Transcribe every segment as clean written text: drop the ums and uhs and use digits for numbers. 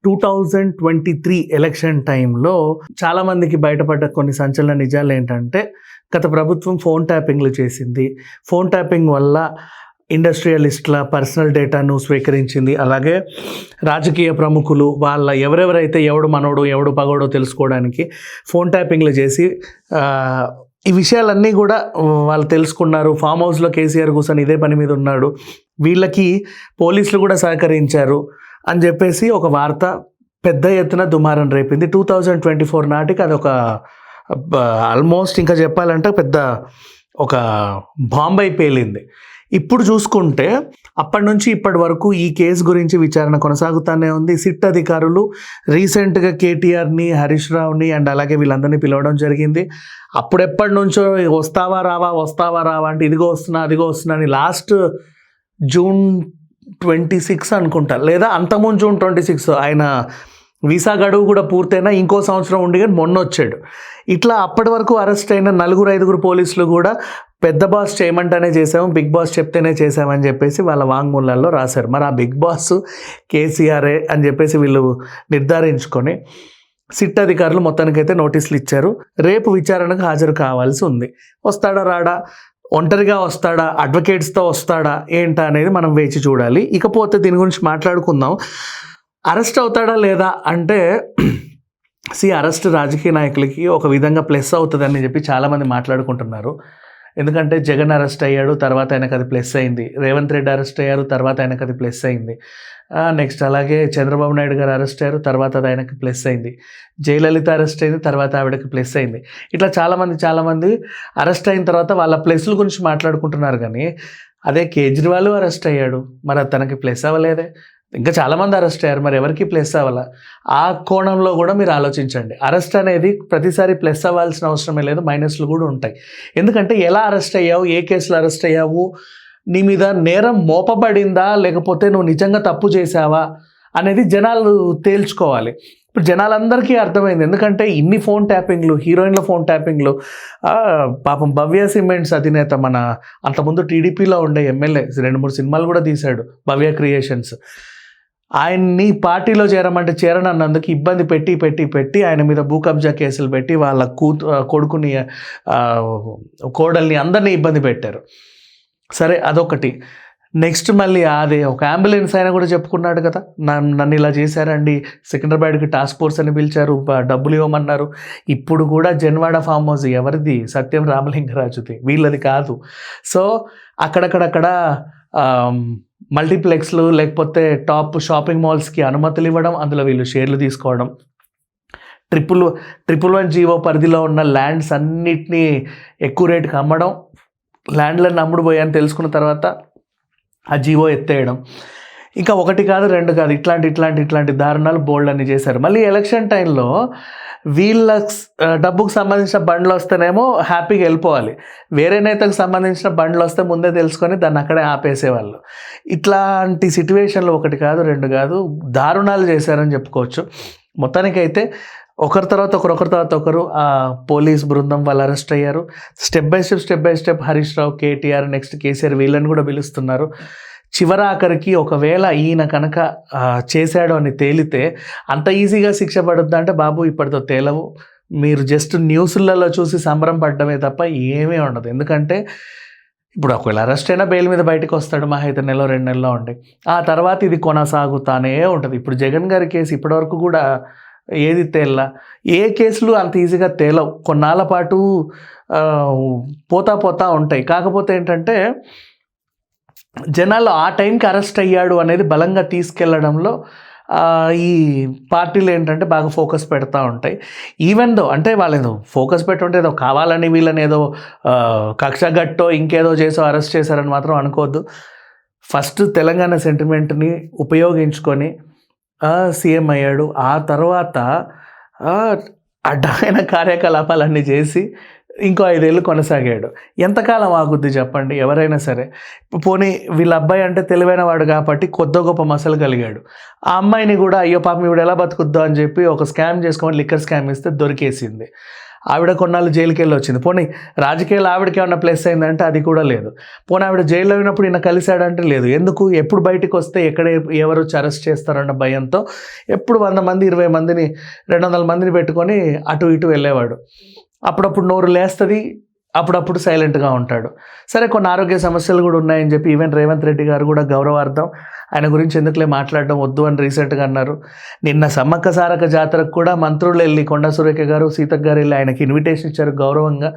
2023 election టైంలో చాలామందికి బయటపడ్డ కొన్ని సంచలన నిజాలు ఏంటంటే, గత ప్రభుత్వం ఫోన్ ట్యాపింగ్లు చేసింది. ఫోన్ ట్యాపింగ్ వల్ల ఇండస్ట్రియలిస్టుల పర్సనల్ డేటాను స్వీకరించింది. అలాగే రాజకీయ ప్రముఖులు వాళ్ళ ఎవరెవరైతే ఎవడు మనోడు ఎవడు పగోడో తెలుసుకోవడానికి ఫోన్ ట్యాపింగ్లు చేసి ఈ విషయాలన్నీ కూడా వాళ్ళు తెలుసుకున్నారు. ఫామ్ హౌస్లో కేసీఆర్ కూర్చొని ఇదే పని మీద ఉన్నాడు, వీళ్ళకి పోలీసులు కూడా సహకరించారు అని చెప్పేసి ఒక వార్త పెద్ద ఎత్తున దుమారం రేపింది. 2024 నాటికి అదొక ఆల్మోస్ట్ ఇంకా చెప్పాలంటే పెద్ద ఒక బాంబ్ పేలింది. ఇప్పుడు చూసుకుంటే అప్పటి నుంచి ఇప్పటి వరకు ఈ కేసు గురించి విచారణ కొనసాగుతూనే ఉంది. సిట్ అధికారులు రీసెంట్గా కేటీఆర్ని, హరీష్ రావుని అండ్ అలాగే వీళ్ళందరినీ పిలవడం జరిగింది. అప్పుడెప్పటి నుంచో వస్తావా రావా అంటే ఇదిగో వస్తున్నా అదిగో వస్తున్నా అని లాస్ట్ జూన్ 26 అనుకుంటా, లేదా అంతకుముందు June 26 ఆయన వీసా గడువు కూడా పూర్తయినా ఇంకో సంవత్సరం ఉండి కానీ మొన్న వచ్చాడు. ఇట్లా అప్పటి వరకు అరెస్ట్ అయిన 4-5 పోలీసులు కూడా పెద్ద బాస్ చేయమంటేనే చేసాము, బిగ్ బాస్ చెప్తేనే చేసామని చెప్పేసి వాళ్ళ వాంగ్మూలాల్లో రాశారు. మరి ఆ బిగ్ బాస్ కేసీఆరే అని చెప్పేసి వీళ్ళు నిర్ధారించుకొని సిట్ అధికారులు మొత్తానికైతే నోటీసులు ఇచ్చారు. రేపు విచారణకు హాజరు కావాల్సి ఉంది. వస్తాడా రాడా, ఒంటరిగా వస్తాడా, అడ్వకేట్స్తో వస్తాడా ఏంటా అనేది మనం వేచి చూడాలి. ఇకపోతే దీని గురించి మాట్లాడుకుందాం. అరెస్ట్ అవుతాడా లేదా అంటే అరెస్ట్ రాజకీయ నాయకులకి ఒక విధంగా ప్లస్ అవుతుందని చెప్పి చాలామంది మాట్లాడుకుంటున్నారు. ఎందుకంటే జగన్ అరెస్ట్ అయ్యాడు, తర్వాత ఆయనకు అది ప్లస్ అయింది. రేవంత్ రెడ్డి అరెస్ట్ అయ్యారు, తర్వాత ఆయనకు అది ప్లస్ అయింది. నెక్స్ట్ అలాగే చంద్రబాబు నాయుడు గారు అరెస్ట్ అయ్యారు, తర్వాత అది ఆయనకి ప్లస్ అయింది. జయలలిత అరెస్ట్ అయింది, తర్వాత ఆవిడకి ప్లస్ అయింది. ఇట్లా చాలామంది అరెస్ట్ అయిన తర్వాత వాళ్ళ ప్లస్ల గురించి మాట్లాడుకుంటున్నారు. కానీ అదే కేజ్రీవాల్ అరెస్ట్ అయ్యాడు, మరి అది తనకి ప్లస్ అవ్వలేదే. ఇంకా చాలామంది అరెస్ట్ అయ్యారు, మరి ఎవరికి ప్లస్ అవ్వాలా? ఆ కోణంలో కూడా మీరు ఆలోచించండి. అరెస్ట్ అనేది ప్రతిసారి ప్లస్ అవ్వాల్సిన అవసరమే లేదు, మైనస్లు కూడా ఉంటాయి. ఎందుకంటే ఎలా అరెస్ట్ అయ్యావు, ఏ కేసులో అరెస్ట్ అయ్యావు, నీ మీద నేరం మోపబడిందా లేకపోతే నువ్వు నిజంగా తప్పు చేసావా అనేది జనాలు తేల్చుకోవాలి. ఇప్పుడు జనాలందరికీ అర్థమైంది. ఎందుకంటే ఇన్ని ఫోన్ ట్యాపింగ్లు, హీరోయిన్ల ఫోన్ ట్యాపింగ్లు, పాపం భవ్య సిమెంట్స్ అధినేత మన అంతకుముందు టీడీపీలో ఉండే ఎమ్మెల్యే 2-3 సినిమాలు కూడా తీశాడు, భవ్య క్రియేషన్స్. ఆయన్ని పార్టీలో చేరమంటే చేరనన్నందుకు ఇబ్బంది పెట్టి ఆయన మీద భూ కబ్జా కేసులు పెట్టి వాళ్ళ కొడుకుని, కోడల్ని అందరినీ ఇబ్బంది పెట్టారు. సరే, అదొకటి. నెక్స్ట్ మళ్ళీ అదే ఒక అంబులెన్స్ ఆయన కూడా చెప్పుకున్నాడు కదా, నన్ను ఇలా చేశారండి, సికింద్రాబాద్కి టాస్క్ ఫోర్స్ అని పిలిచారు, డబ్బులు ఇవ్వమన్నారు. ఇప్పుడు కూడా జన్వాడ ఫామ్ హౌస్ ఎవరిది? సత్యం రామలింగరాజుది, వీళ్ళది కాదు. సో అక్కడక్కడ మల్టీప్లెక్స్లు లేకపోతే టాప్ షాపింగ్ మాల్స్కి అనుమతులు ఇవ్వడం, అందులో వీళ్ళు షేర్లు తీసుకోవడం, 111 జీవో పరిధిలో ఉన్న ల్యాండ్స్ అన్నిటినీ ఎక్కువ రేటుకి అమ్మడం, ల్యాండ్లను అమ్ముడు పోయాయని తెలుసుకున్న తర్వాత ఆ జీవో ఎత్తేయడం, ఇంకా 1 కాదు 2 కాదు, ఇట్లాంటి దారుణాలు బోల్డ్ అని చేశారు. మళ్ళీ ఎలక్షన్ టైంలో వీళ్ళ డబ్బుకు సంబంధించిన బండ్లు వస్తేనేమో హ్యాపీగా వెళ్ళిపోవాలి, వేరే నేతకు సంబంధించిన బండ్లు వస్తే ముందే తెలుసుకొని దాన్ని అక్కడే ఆపేసేవాళ్ళు. ఇట్లాంటి సిట్యువేషన్లో 1 కాదు 2 కాదు దారుణాలు చేశారని చెప్పుకోవచ్చు. మొత్తానికైతే ఒకరి తర్వాత ఒకరు ఆ పోలీస్ బృందం వాళ్ళు అరెస్ట్ అయ్యారు. Step by step Harish Rao, KTR, next KCR వీళ్ళని కూడా పిలుస్తున్నారు. చివరాఖరికి ఒకవేళ ఈయన కనుక చేశాడు అని తేలితే అంత ఈజీగా శిక్ష పడుద్దా అంటే బాబు ఇప్పటితో తేలవు. మీరు జస్ట్ న్యూస్లలో చూసి సంబరం పడ్డమే తప్ప ఏమీ ఉండదు. ఎందుకంటే ఇప్పుడు ఒకవేళ అరెస్ట్ అయినా బెయిల్ మీద బయటకు వస్తాడు, మా అయితే 1-2 నెలలో ఉండి, ఆ తర్వాత ఇది కొనసాగుతానే ఉంటుంది. ఇప్పుడు జగన్ గారి కేసు ఇప్పటివరకు కూడా ఏది తేల్లా, ఏ కేసులు అంత ఈజీగా తేలవు, కొన్నాళ్ళ పాటు పోతా ఉంటాయి. కాకపోతే ఏంటంటే జనాలు ఆ టైంకి అరెస్ట్ అయ్యాడు అనేది బలంగా తీసుకెళ్లడంలో ఈ పార్టీలు ఏంటంటే బాగా ఫోకస్ పెడతా ఉంటాయి. ఈవెన్ దో అంటే వాళ్ళు ఏదో ఫోకస్ పెట్టుంటే ఏదో కావాలని వీళ్ళని ఏదో కక్షగట్టో ఇంకేదో చేసో అరెస్ట్ చేశారని మాత్రం అనుకోవద్దు. ఫస్ట్ తెలంగాణ సెంటిమెంట్ని ఉపయోగించుకొని సీఎం అయ్యాడు, ఆ తర్వాత అడ్డమైన కార్యకలాపాలన్నీ చేసి ఇంకో 5 ఏళ్ళు కొనసాగాడు. ఎంతకాలం ఆగుద్ది చెప్పండి ఎవరైనా సరే. పోనీ వీళ్ళ అబ్బాయి అంటే తెలివైన వాడు కాబట్టి కొద్ది గొప్ప మసలు కలిగాడు. ఆ అమ్మాయిని కూడా అయ్యో పాపం ఇవిడ ఎలా బతుకుద్దో అని చెప్పి ఒక స్కామ్ చేసుకొని లిక్కర్ స్కామ్ ఇస్తే దొరికేసింది. ఆవిడ కొన్నాళ్ళు జైలుకి వెళ్ళి వచ్చింది. పోనీ రాజకీయాలు ఆవిడకి ఏమన్నా ప్లస్ అయిందంటే అది కూడా లేదు. పోనీ ఆవిడ జైల్లో ఉన్నప్పుడు ఈయన కలిశాడంటే లేదు. ఎందుకు? ఎప్పుడు బయటికి వస్తే ఎక్కడ ఎవరు అరెస్ట్ చేస్తారన్న భయంతో ఎప్పుడు 100 మంది 20 మందిని 200 మందిని పెట్టుకొని అటు ఇటు వెళ్ళేవాడు. అప్పుడప్పుడు నోరు లేస్తుంది, అప్పుడప్పుడు సైలెంట్గా ఉంటాడు. సరే, కొన్ని ఆరోగ్య సమస్యలు కూడా ఉన్నాయని చెప్పి ఈవెన్ రేవంత్ రెడ్డి గారు కూడా గౌరవార్థం ఆయన గురించి ఎందుకులే మాట్లాడడం వద్దు అని రీసెంట్గా అన్నారు. నిన్న సమ్మక్క సారక జాతరకు కూడా మంత్రులు వెళ్ళి, కొండా సురేఖ గారు సీతక్క గారు వెళ్ళి ఆయనకి ఇన్విటేషన్ ఇచ్చారు గౌరవంగా.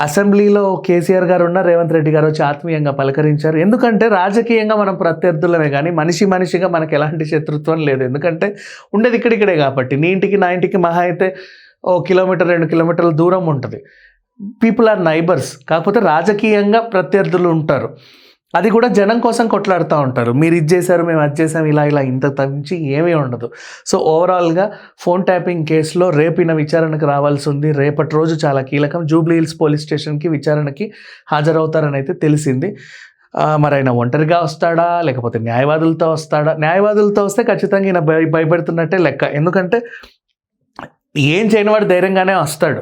అసెంబ్లీలో కేసీఆర్ గారు ఉన్న రేవంత్ రెడ్డి గారు వచ్చి ఆత్మీయంగా పలకరించారు. ఎందుకంటే రాజకీయంగా మనం ప్రత్యర్థులమే కానీ మనిషిగా మనకు ఎలాంటి శత్రుత్వం లేదు. ఎందుకంటే ఉండేది ఇక్కడిక్కడే కాబట్టి. నీ ఇంటికి నా ఇంటికి మహా అయితే 1 కిలోమీటర్ 2 కిలోమీటర్ల దూరం ఉంటుంది. People are neighbours. కాకపోతే రాజకీయంగా ప్రత్యర్థులు ఉంటారు. అది కూడా జనం కోసం కొట్లాడుతూ ఉంటారు. మీరు ఇది చేశారు, మేము అది చేసాం, ఇలా ఇంత తగ్గించి ఏమీ ఉండదు. సో ఓవరాల్గా ఫోన్ ట్యాపింగ్ కేసులో రేపిన విచారణకు రావాల్సి ఉంది. రేపటి రోజు చాలా కీలకం. జూబ్లీ హిల్స్ పోలీస్ స్టేషన్కి విచారణకి హాజరవుతారని అయితే తెలిసింది. మరి ఆయన ఒంటరిగా వస్తాడా లేకపోతే న్యాయవాదులతో వస్తాడా? న్యాయవాదులతో వస్తే ఖచ్చితంగా ఈయన భయపెడుతున్నట్టే లెక్క. ఎందుకంటే ఏం చేయనివాడు ధైర్యంగానే వస్తాడు.